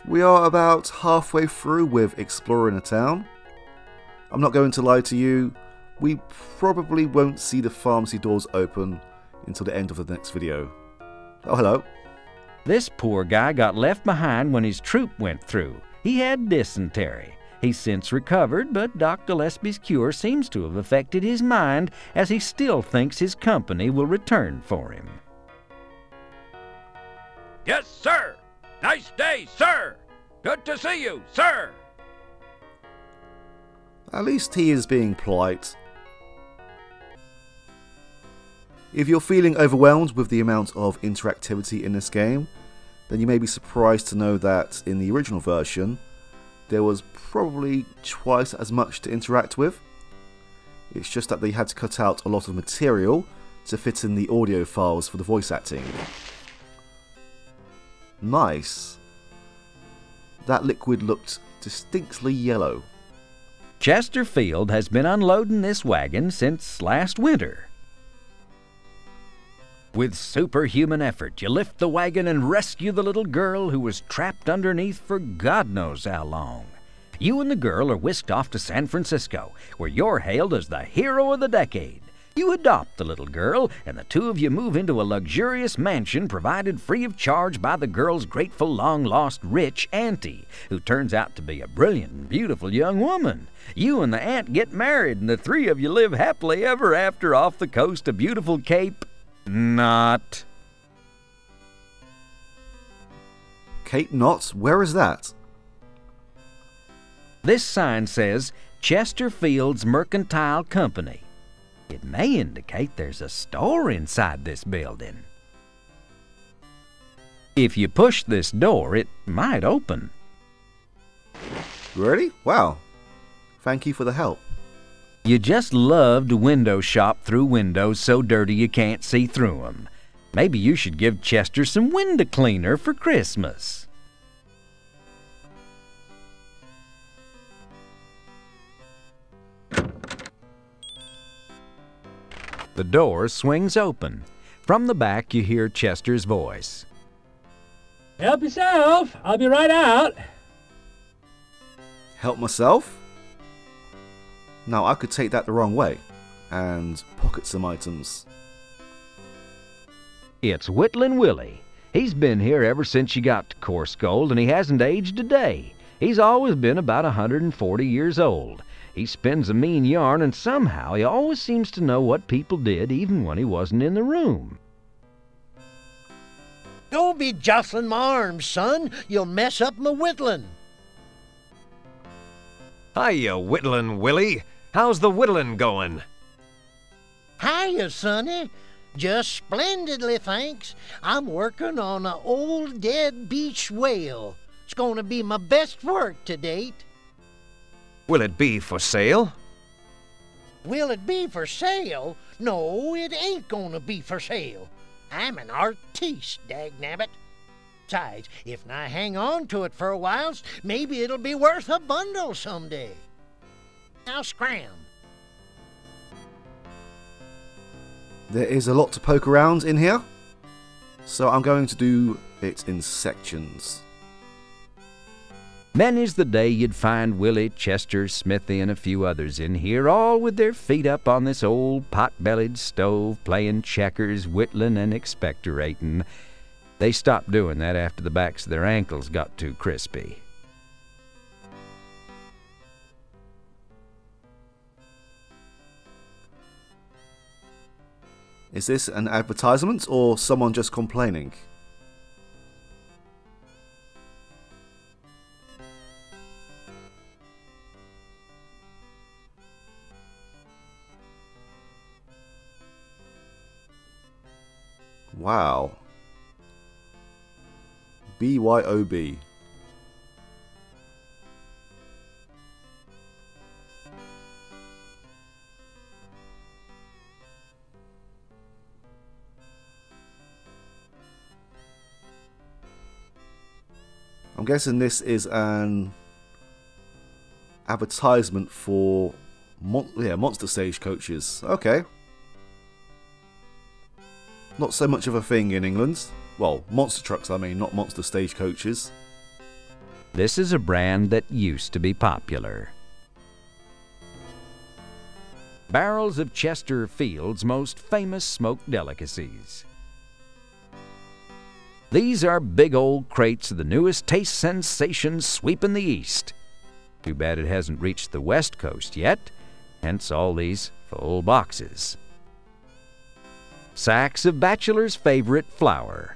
We are about halfway through with exploring the town. I'm not going to lie to you, we probably won't see the pharmacy doors open until the end of the next video. Oh, hello. This poor guy got left behind when his troop went through. He had dysentery. He's since recovered, but Dr. Gillespie's cure seems to have affected his mind, as he still thinks his company will return for him. Yes, sir! Nice day, sir! Good to see you, sir! At least he is being polite. If you're feeling overwhelmed with the amount of interactivity in this game, then you may be surprised to know that in the original version, there was probably twice as much to interact with. It's just that they had to cut out a lot of material to fit in the audio files for the voice acting. Nice. That liquid looked distinctly yellow. Chesterfield has been unloading this wagon since last winter. With superhuman effort, you lift the wagon and rescue the little girl who was trapped underneath for God knows how long. You and the girl are whisked off to San Francisco, where you're hailed as the hero of the decade. You adopt the little girl, and the two of you move into a luxurious mansion provided free of charge by the girl's grateful long-lost rich auntie, who turns out to be a brilliant and beautiful young woman. You and the aunt get married, and the three of you live happily ever after off the coast of beautiful Cape Knot. Cape Knot? Where is that? This sign says Chesterfield's Mercantile Company. It may indicate there's a store inside this building. If you push this door, it might open. Really? Wow. Thank you for the help. You just love to window shop through windows so dirty you can't see through them. Maybe you should give Chester some window cleaner for Christmas. The door swings open. From the back, you hear Chester's voice. Help yourself. I'll be right out. Help myself? Now I could take that the wrong way and pocket some items. It's Whittlin' Willie. He's been here ever since you got to Coarse Gold, and he hasn't aged a day. He's always been about 140 years old. He spins a mean yarn, and somehow he always seems to know what people did even when he wasn't in the room. Don't be jostling my arms, son. You'll mess up my whittling. Hiya, Whittlin' Willie. How's the whittling going? Hiya, sonny. Just splendidly, thanks. I'm working on an old dead beach whale. It's going to be my best work to date. Will it be for sale? Will it be for sale? No, it ain't going to be for sale. I'm an artiste, dagnabbit. Besides, if I hang on to it for a while, maybe it'll be worth a bundle someday. Now scram. There is a lot to poke around in here, so I'm going to do it in sections. Many's the day you'd find Willie, Chester, Smithy, and a few others in here, all with their feet up on this old pot-bellied stove, playing checkers, whittling, and expectorating. They stopped doing that after the backs of their ankles got too crispy. Is this an advertisement or someone just complaining? Wow. BYOB. I'm guessing this is an advertisement for monster stage coaches. Okay. Not so much of a thing in England. Well, monster trucks I mean, not monster stage coaches. This is a brand that used to be popular. Barrels of Chesterfield's most famous smoked delicacies. These are big old crates of the newest taste sensation sweeping the East. Too bad it hasn't reached the West Coast yet, hence all these full boxes. Sacks of Bachelor's favorite flour.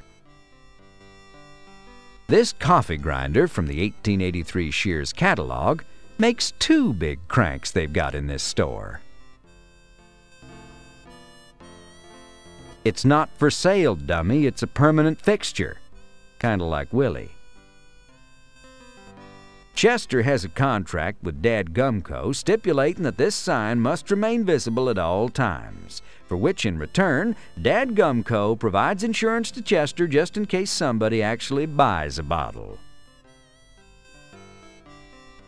This coffee grinder from the 1883 Shears catalog makes 2 big cranks they've got in this store. It's not for sale, dummy, it's a permanent fixture. Kinda like Willie. Chester has a contract with Dad Gumco stipulating that this sign must remain visible at all times, for which in return, Dad Gumco provides insurance to Chester just in case somebody actually buys a bottle.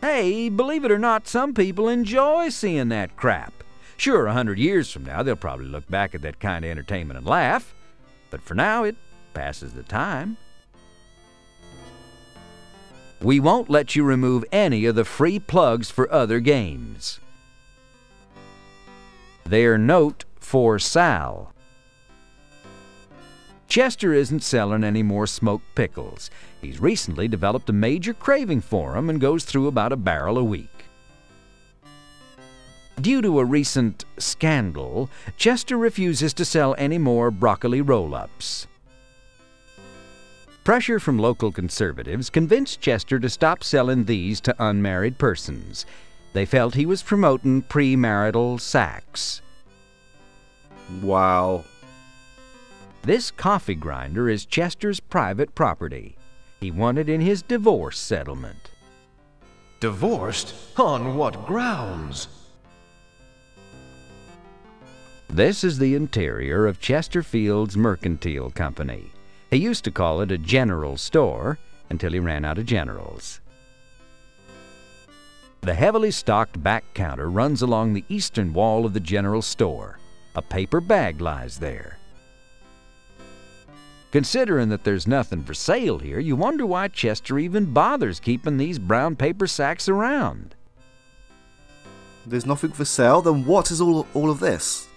Hey, believe it or not, some people enjoy seeing that crap. Sure, 100 years from now, they'll probably look back at that kind of entertainment and laugh, but for now, it passes the time. We won't let you remove any of the free plugs for other games. Their note for Sal. Chester isn't selling any more smoked pickles. He's recently developed a major craving for them and goes through about a barrel a week. Due to a recent scandal, Chester refuses to sell any more broccoli roll-ups. Pressure from local conservatives convinced Chester to stop selling these to unmarried persons. They felt he was promoting premarital sex. Wow. This coffee grinder is Chester's private property. He won it in his divorce settlement. Divorced? On what grounds? This is the interior of Chesterfield's Mercantile Company. He used to call it a general store until he ran out of generals. The heavily stocked back counter runs along the eastern wall of the general store. A paper bag lies there. Considering that there's nothing for sale here, you wonder why Chester even bothers keeping these brown paper sacks around. There's nothing for sale? Then what is all of this?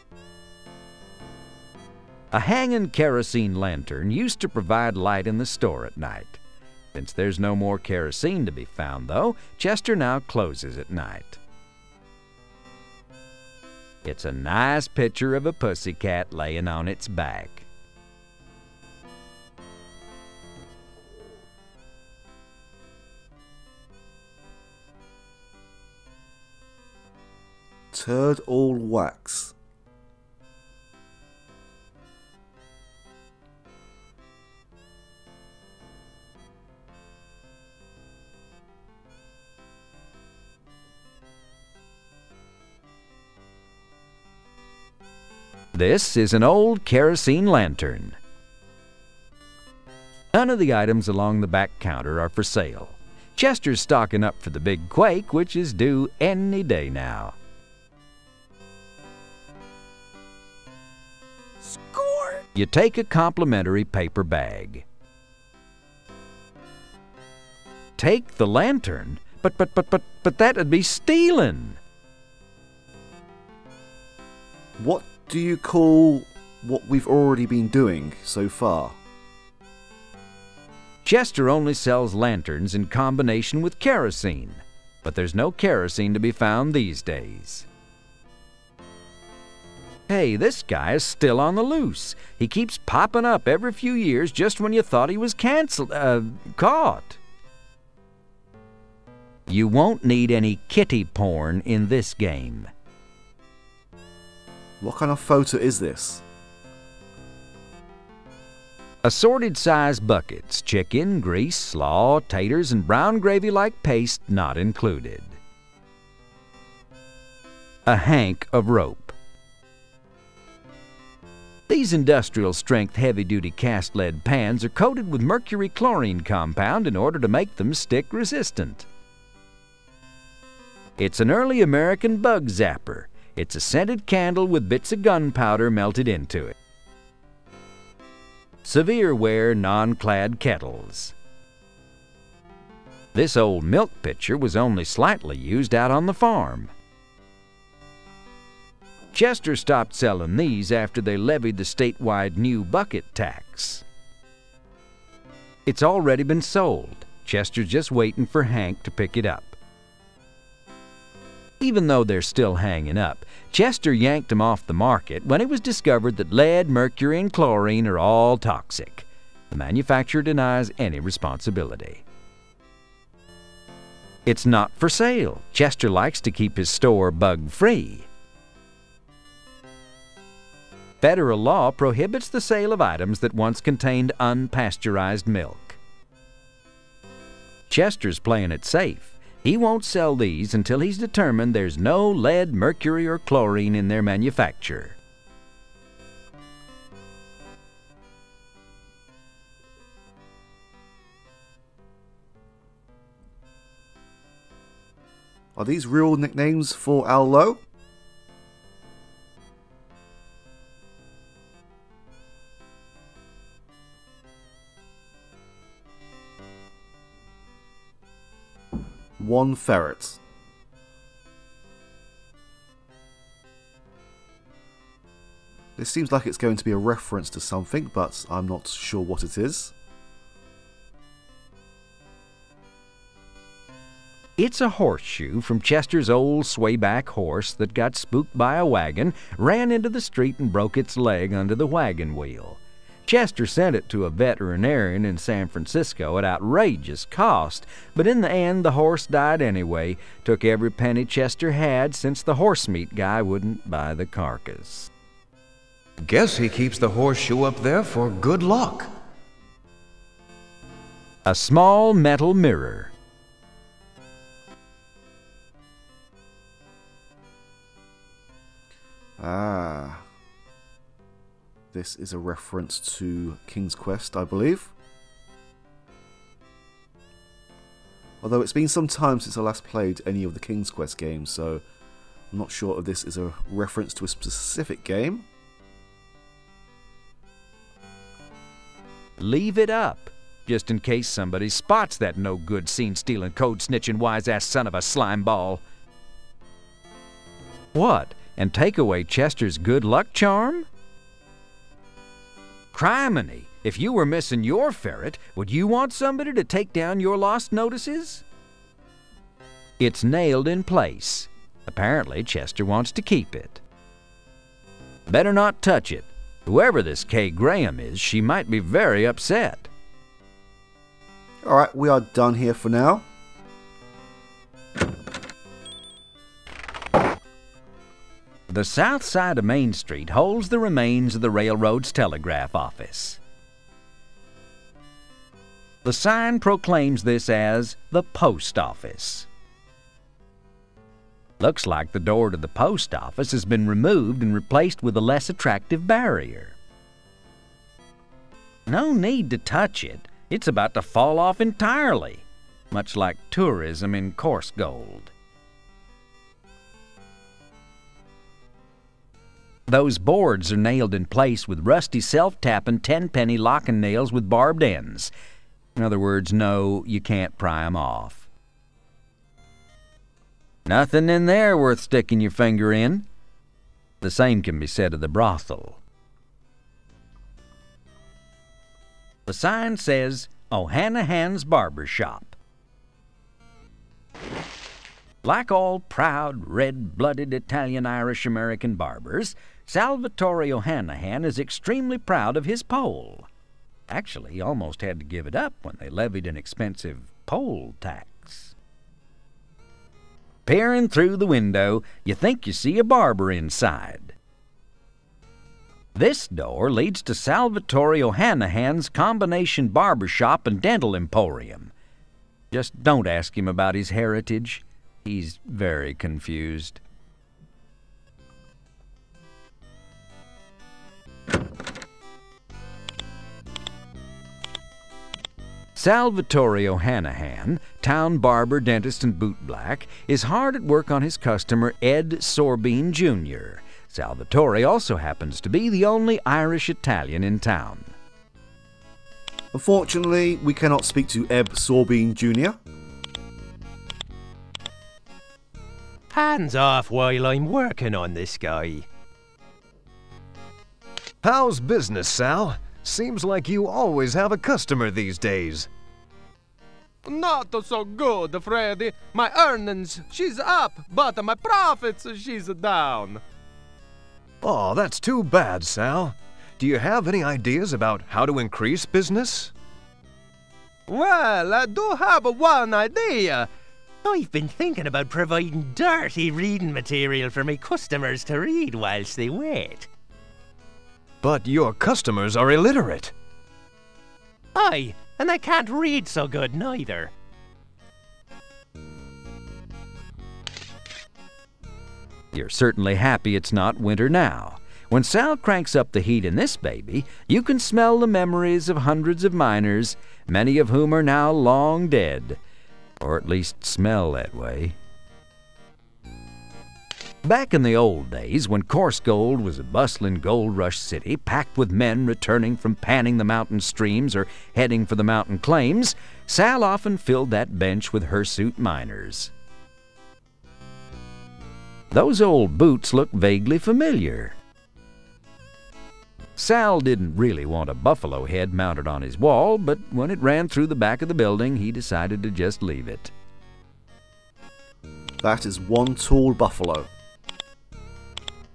A hanging kerosene lantern used to provide light in the store at night. Since there's no more kerosene to be found, though, Chester now closes at night. It's a nice picture of a pussycat laying on its back. Turd all wax. This is an old kerosene lantern. None of the items along the back counter are for sale. Chester's stocking up for the big quake, which is due any day now. Score! You take a complimentary paper bag. Take the lantern? But that'd be stealing. What do you call what we've already been doing so far? Chester only sells lanterns in combination with kerosene, but there's no kerosene to be found these days. Hey, this guy is still on the loose. He keeps popping up every few years just when you thought he was caught. You won't need any kitty porn in this game. What kind of photo is this? Assorted size buckets, chicken, grease, slaw, taters, and brown gravy-like paste not included. A hank of rope. These industrial-strength heavy-duty cast lead pans are coated with mercury chlorine compound in order to make them stick-resistant. It's an early American bug zapper. It's a scented candle with bits of gunpowder melted into it. Severe wear non-clad kettles. This old milk pitcher was only slightly used out on the farm. Chester stopped selling these after they levied the statewide new bucket tax. It's already been sold. Chester's just waiting for Hank to pick it up. Even though they're still hanging up, Chester yanked them off the market when it was discovered that lead, mercury, and chlorine are all toxic. The manufacturer denies any responsibility. It's not for sale. Chester likes to keep his store bug-free. Federal law prohibits the sale of items that once contained unpasteurized milk. Chester's playing it safe. He won't sell these until he's determined there's no lead, mercury, or chlorine in their manufacture. Are these real nicknames for Al Lowe? One ferret. This seems like it's going to be a reference to something, but I'm not sure what it is. It's a horseshoe from Chester's old swayback horse that got spooked by a wagon, ran into the street, and broke its leg under the wagon wheel. Chester sent it to a veterinarian in San Francisco at outrageous cost, but in the end the horse died anyway. Took every penny Chester had since the horse meat guy wouldn't buy the carcass. Guess he keeps the horseshoe up there for good luck. A small metal mirror. Ah. This is a reference to King's Quest, I believe. Although it's been some time since I last played any of the King's Quest games, so I'm not sure if this is a reference to a specific game. Leave it up, just in case somebody spots that no-good, scene-stealing, code-snitching, wise-ass son of a slime ball. What, and take away Chester's good luck charm? Criminy, if you were missing your ferret, would you want somebody to take down your lost notices? It's nailed in place. Apparently, Chester wants to keep it. Better not touch it. Whoever this Kay Graham is, she might be very upset. Alright, we are done here for now. The south side of Main Street holds the remains of the railroad's telegraph office. The sign proclaims this as the post office. Looks like the door to the post office has been removed and replaced with a less attractive barrier. No need to touch it. It's about to fall off entirely, much like tourism in coarse gold. Those boards are nailed in place with rusty self-tapping 10-penny locking nails with barbed ends. In other words, no, you can't pry 'em off. Nothing in there worth sticking your finger in. The same can be said of the brothel. The sign says, O'Hanahan's Barber Shop. Like all proud, red-blooded Italian-Irish-American barbers, Salvatore O'Hanahan is extremely proud of his pole. Actually, he almost had to give it up when they levied an expensive poll tax. Peering through the window, you think you see a barber inside. This door leads to Salvatore O'Hanahan's combination barbershop and dental emporium. Just don't ask him about his heritage. He's very confused. Salvatore O'Hanahan, town barber, dentist, and bootblack, is hard at work on his customer Ed Sorbine Jr. Salvatore also happens to be the only Irish Italian in town. Unfortunately, we cannot speak to Eb Sorbine Jr. Hands off while I'm working on this guy. How's business, Sal? Seems like you always have a customer these days. Not so good, Freddy. My earnings, she's up, but my profits, she's down. Oh, that's too bad, Sal. Do you have any ideas about how to increase business? Well, I do have one idea. I've been thinking about providing dirty reading material for my customers to read whilst they wait. But your customers are illiterate. Aye, and I can't read so good neither. You're certainly happy it's not winter now. When Sal cranks up the heat in this baby, you can smell the memories of hundreds of miners, many of whom are now long dead, or at least smell that way. Back in the old days, when Coarse Gold was a bustling gold rush city packed with men returning from panning the mountain streams or heading for the mountain claims, Sal often filled that bench with hirsute miners. Those old boots looked vaguely familiar. Sal didn't really want a buffalo head mounted on his wall, but when it ran through the back of the building, he decided to just leave it. That is one tall buffalo.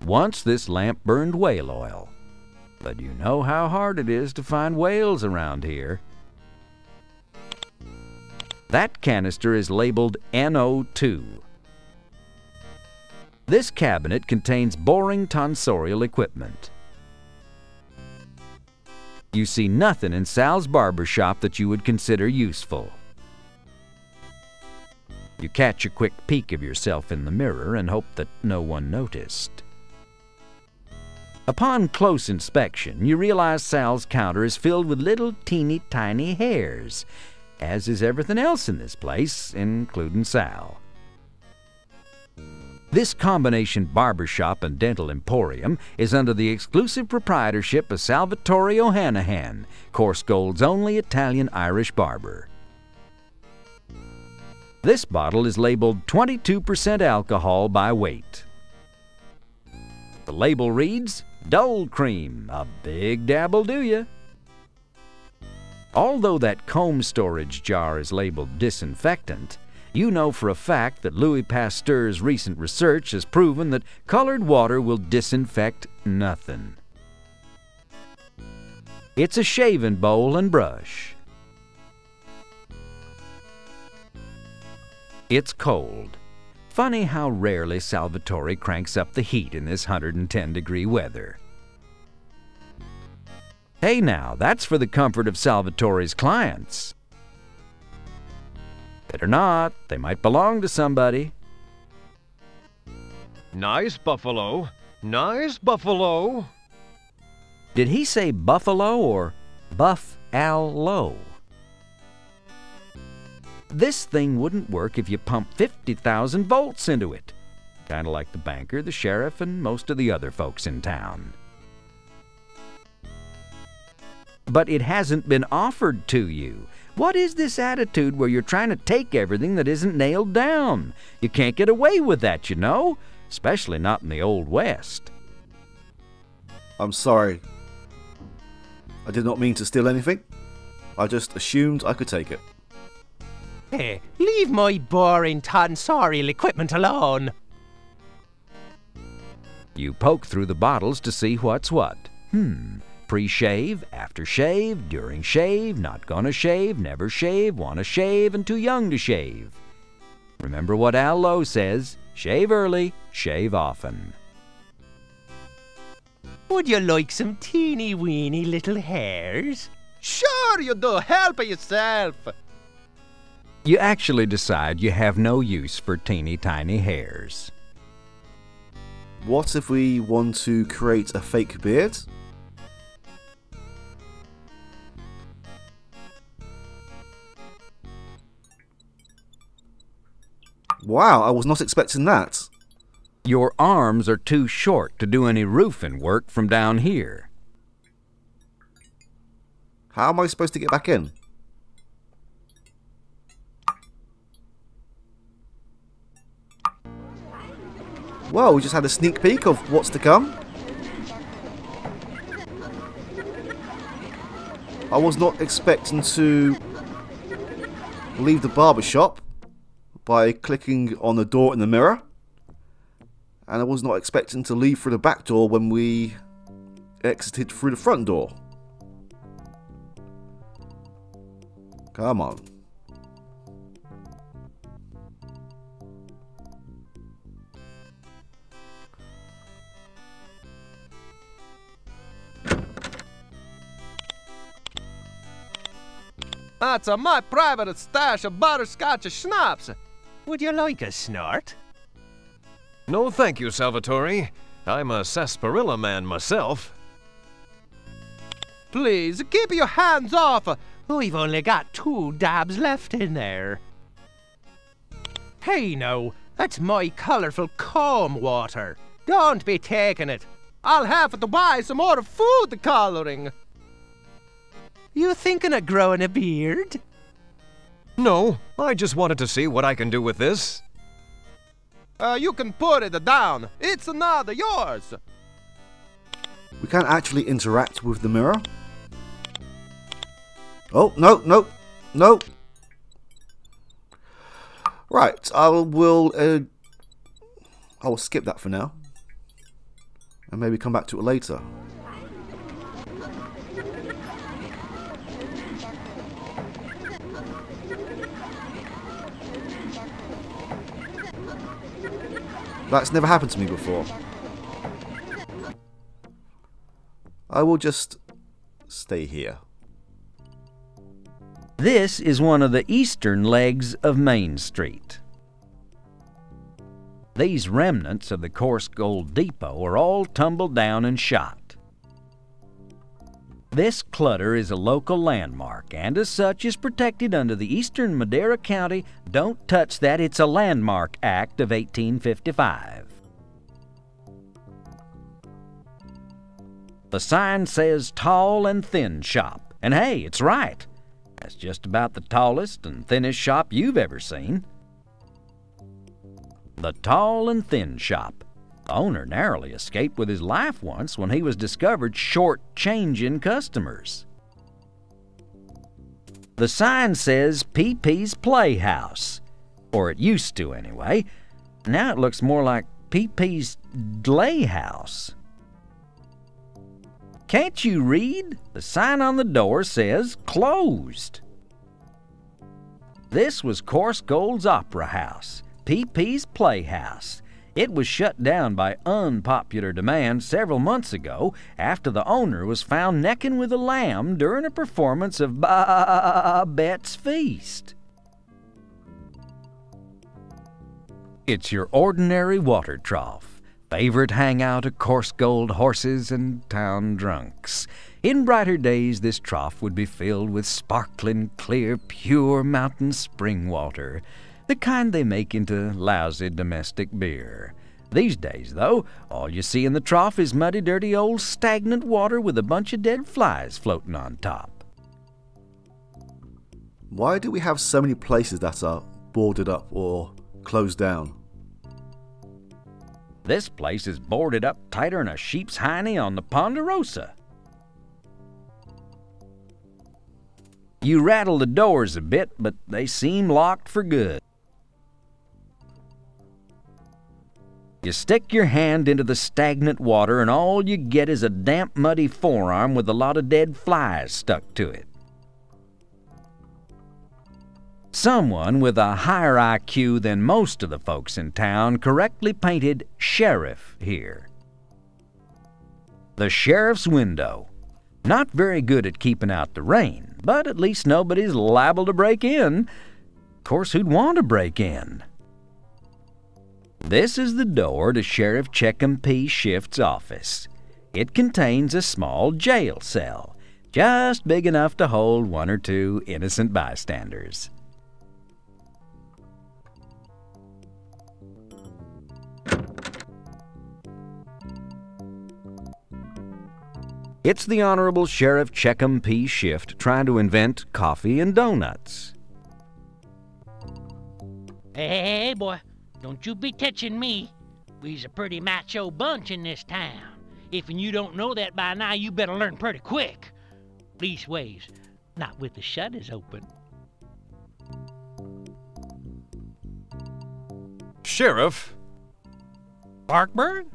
Once this lamp burned whale oil, but you know how hard it is to find whales around here. That canister is labeled NO2. This cabinet contains boring tonsorial equipment. You see nothing in Sal's barber shop that you would consider useful. You catch a quick peek of yourself in the mirror and hope that no one noticed. Upon close inspection, you realize Sal's counter is filled with little teeny tiny hairs, as is everything else in this place, including Sal. This combination barbershop and dental emporium is under the exclusive proprietorship of Salvatore O'Hanahan, Coarse Gold's only Italian-Irish barber. This bottle is labeled 22% alcohol by weight. The label reads, Dull Cream, a big dabble do ya. Although that comb storage jar is labeled disinfectant, you know for a fact that Louis Pasteur's recent research has proven that colored water will disinfect nothing. It's a shaving bowl and brush. It's cold. Funny how rarely Salvatore cranks up the heat in this 110-degree weather. Hey now, that's for the comfort of Salvatore's clients. Better not, they might belong to somebody. Nice buffalo. Nice buffalo. Did he say buffalo or buff-al-lo? This thing wouldn't work if you pumped 50,000 volts into it. Kind of like the banker, the sheriff, and most of the other folks in town. But it hasn't been offered to you. What is this attitude where you're trying to take everything that isn't nailed down? You can't get away with that, you know, especially not in the Old West. I'm sorry. I did not mean to steal anything. I just assumed I could take it. Hey, leave my boring tonsorial equipment alone. You poke through the bottles to see what's what. Pre-shave, after shave, during shave, not gonna shave, never shave, wanna shave, and too young to shave. Remember what Al Lowe says, shave early, shave often. Would you like some teeny weeny little hairs? Sure you do. Help yourself. You actually decide you have no use for teeny tiny hairs. What if we want to create a fake beard? Wow, I was not expecting that. Your arms are too short to do any roofing work from down here. How am I supposed to get back in? Well, we just had a sneak peek of what's to come. I was not expecting to leave the barber shop by clicking on the door in the mirror. And I was not expecting to leave through the back door when we exited through the front door. Come on. That's my private stash of butterscotch schnapps. Would you like a snort? No thank you, Salvatore. I'm a sarsaparilla man myself. Please, keep your hands off. I've only got 2 dabs left in there. Hey now, that's my colourful comb water. Don't be taking it. I'll have to buy some more food coloring. You thinking of growing a beard? No, I just wanted to see what I can do with this. You can put it down. It's not yours. We can't actually interact with the mirror. Oh, no, no, no. Right, I will skip that for now. And maybe come back to it later. That's never happened to me before. I will just stay here. This is one of the eastern legs of Main Street. These remnants of the coarse gold depot are all tumbled down and shot. This clutter is a local landmark and as such is protected under the Eastern Madera County Don't Touch That It's a Landmark Act of 1855. The sign says Tall and Thin Shop, and hey, it's right. That's just about the tallest and thinnest shop you've ever seen. The Tall and Thin Shop. The owner narrowly escaped with his life once when he was discovered short-changing customers. The sign says PP's Playhouse, or it used to anyway. Now it looks more like PP's Dlayhouse. Can't you read? The sign on the door says closed. This was Coarse Gold's Opera House, PP's Playhouse. It was shut down by unpopular demand several months ago after the owner was found necking with a lamb during a performance of Babette's Feast. It's your ordinary water trough, favorite hangout of coarse gold horses and town drunks. In brighter days, this trough would be filled with sparkling, clear, pure mountain spring water, the kind they make into lousy domestic beer. These days, though, all you see in the trough is muddy, dirty, old stagnant water with a bunch of dead flies floating on top. Why do we have so many places that are boarded up or closed down? This place is boarded up tighter than a sheep's hiney on the Ponderosa. You rattle the doors a bit, but they seem locked for good. You stick your hand into the stagnant water and all you get is a damp, muddy forearm with a lot of dead flies stuck to it. Someone with a higher IQ than most of the folks in town correctly painted sheriff here. The sheriff's window. Not very good at keeping out the rain, but at least nobody's liable to break in. Of course, who'd want to break in? This is the door to Sheriff Checkham P. Shift's office. It contains a small jail cell, just big enough to hold 1 or 2 innocent bystanders. It's the Honorable Sheriff Checkham P. Shift trying to invent coffee and donuts. Hey, boy, don't you be touching me. We's a pretty macho bunch in this town. If you don't know that by now, you better learn pretty quick. Leastways, not with the shutters open. Sheriff, Parkburg?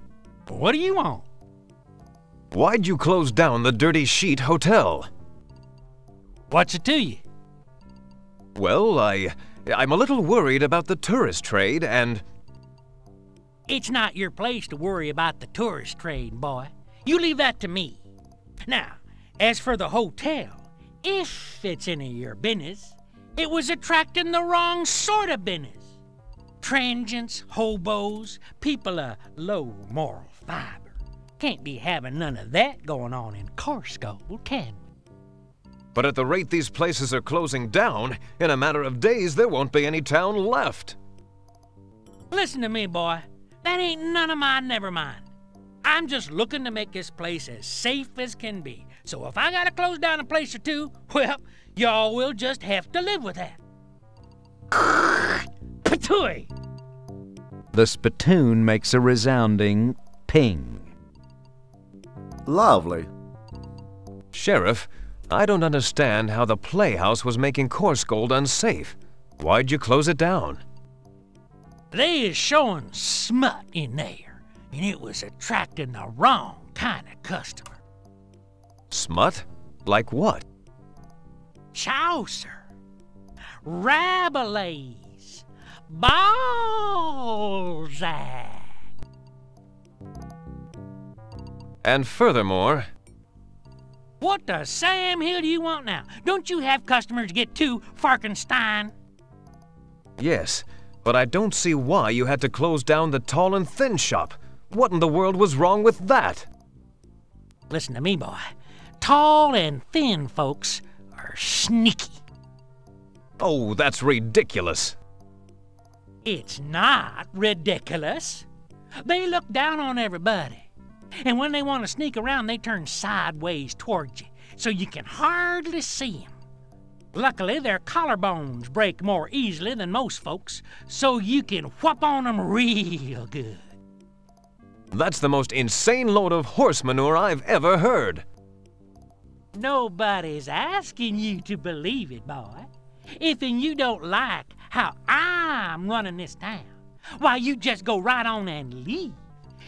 What do you want? why'd you close down the Dirty Sheet Hotel? What's it to you? Well, I'm a little worried about the tourist trade and... It's not your place to worry about the tourist trade, boy. You leave that to me. Now, as for the hotel, if it's any of your business, it was attracting the wrong sort of business. Transients, hobos, people of low moral fiber. Can't be having none of that going on in Corso, can we? But at the rate these places are closing down, in a matter of days there won't be any town left. Listen to me, boy. That ain't none of my never mind. I'm just looking to make this place as safe as can be. So if I gotta close down a place or two, well, y'all will just have to live with that. Patooey! The spittoon makes a resounding ping. Lovely. Sheriff, I don't understand how the Playhouse was making coarse gold unsafe. Why'd you close it down? They is showing smut in there, and it was attracting the wrong kind of customer. Smut? Like what? Chaucer, Rabelais, Balzac. And furthermore... What the Sam Hill do you want now? Don't you have customers get to Farkenstein? Yes, but I don't see why you had to close down the Tall and Thin shop. What in the world was wrong with that? Listen to me, boy. Tall and thin folks are sneaky. Oh, that's ridiculous. It's not ridiculous. They look down on everybody. And when they want to sneak around, they turn sideways towards you, so you can hardly see them. Luckily, their collarbones break more easily than most folks, so you can whop on them real good. That's the most insane load of horse manure I've ever heard. Nobody's asking you to believe it, boy. If you don't like how I'm running this town, why, you just go right on and leave.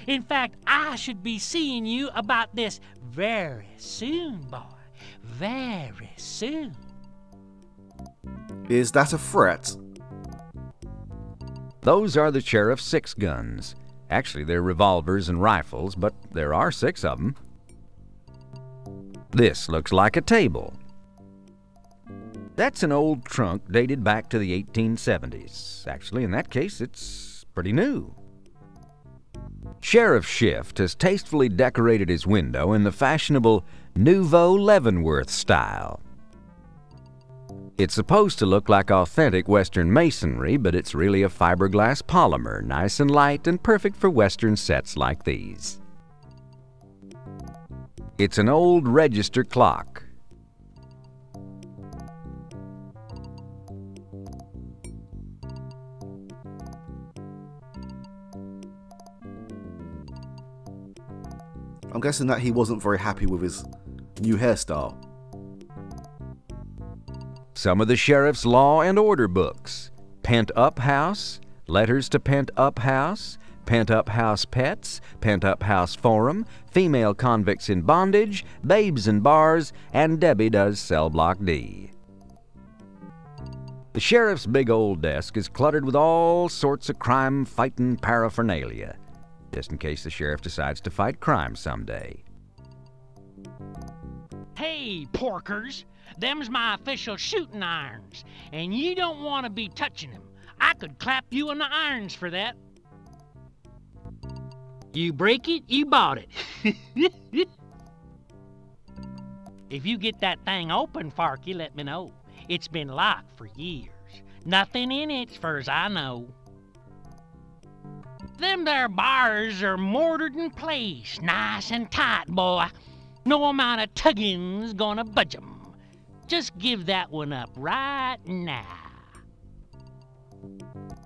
In fact, I should be seeing you about this very soon, boy. Very soon. Is that a threat? Those are the sheriff's 6 guns. Actually, they're revolvers and rifles, but there are 6 of them. This looks like a table. That's an old trunk dated back to the 1870s. Actually, in that case, it's pretty new. Sheriff Shift has tastefully decorated his window in the fashionable Nouveau Leavenworth style. It's supposed to look like authentic Western masonry, but it's really a fiberglass polymer, nice and light and perfect for Western sets like these. It's an old register clock. I'm guessing that he wasn't very happy with his new hairstyle. Some of the sheriff's law and order books. Pent Up House, Letters to Pent Up House, Pent Up House Pets, Pent Up House Forum, Female Convicts in Bondage, Babes in Bars, and Debbie Does Cell Block D. The sheriff's big old desk is cluttered with all sorts of crime-fighting paraphernalia, just in case the sheriff decides to fight crime someday. Hey, porkers, them's my official shooting irons, and you don't want to be touching them. I could clap you in the irons for that. You break it, you bought it. If you get that thing open, Farky, let me know. It's been locked for years. Nothing in it, far as I know. Them there bars are mortared in place, nice and tight, boy. No amount of tugging's gonna budge 'em. Just give that one up right now.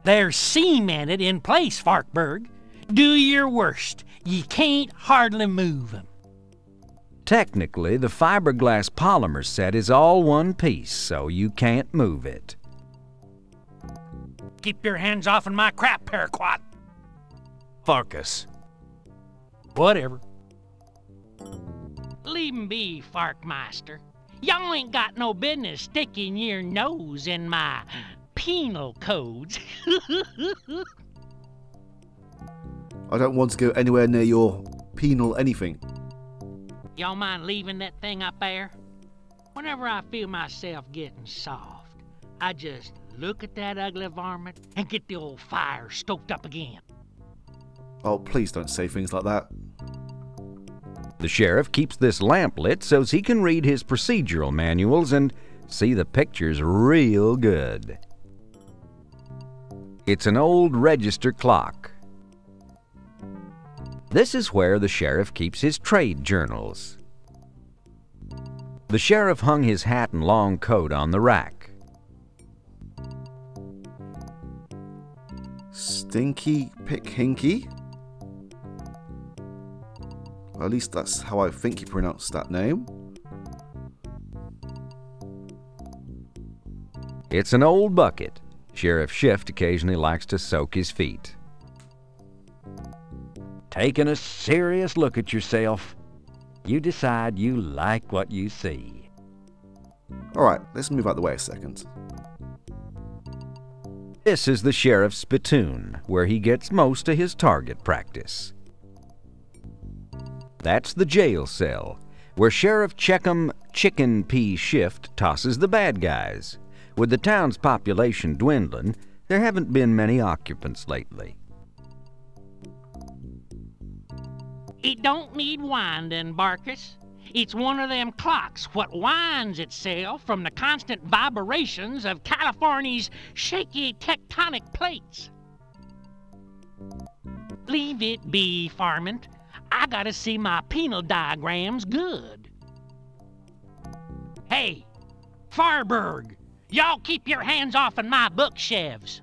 They're cemented in place, Farkberg. Do your worst. You can't hardly move 'em. Technically, the fiberglass polymer set is all one piece, so you can't move it. Keep your hands off of my crap, paraquat. Pharkas. Whatever. Leave 'em be, Farkmeister. Y'all ain't got no business sticking your nose in my penal codes. I don't want to go anywhere near your penal anything. Y'all mind leaving that thing up there? Whenever I feel myself getting soft, I just look at that ugly varmint and get the old fire stoked up again. Oh, please don't say things like that. The sheriff keeps this lamp lit so he can read his procedural manuals and see the pictures real good. It's an old register clock. This is where the sheriff keeps his trade journals. The sheriff hung his hat and long coat on the rack. Stinky Pickhinky? At least that's how I think you pronounce that name. It's an old bucket. Sheriff Shift occasionally likes to soak his feet. Taking a serious look at yourself, you decide you like what you see. Alright, let's move out the way a second. This is the sheriff's spittoon, where he gets most of his target practice. That's the jail cell, where Sheriff Checkum Chicken Pea Shift tosses the bad guys. With the town's population dwindling, there haven't been many occupants lately. It don't need winding, Barkus. It's one of them clocks what winds itself from the constant vibrations of California's shaky tectonic plates. Leave it be, Farmant. I gotta see my penal diagrams good. Hey, Farberg, y'all keep your hands off of my bookshelves.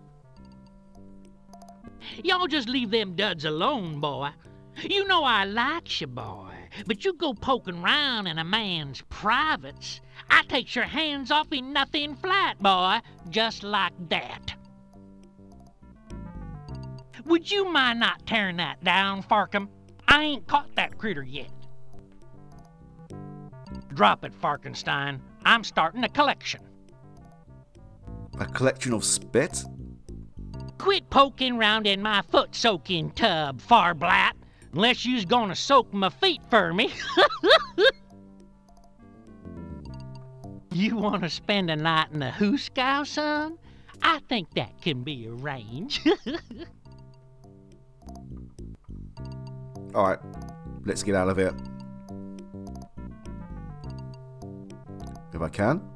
Y'all just leave them duds alone, boy. You know I likes you, boy, but you go poking round in a man's privates. I takes your hands off in nothing flat, boy, just like that. Would you mind not tearing that down, Farkum? I ain't caught that critter yet. Drop it, Farkenstein. I'm starting a collection. A collection of spit? Quit poking round in my foot-soaking tub, Farblat, unless you's gonna soak my feet for me. You want to spend a night in the hoosegow, son? I think that can be arranged. Alright, let's get out of here. If I can.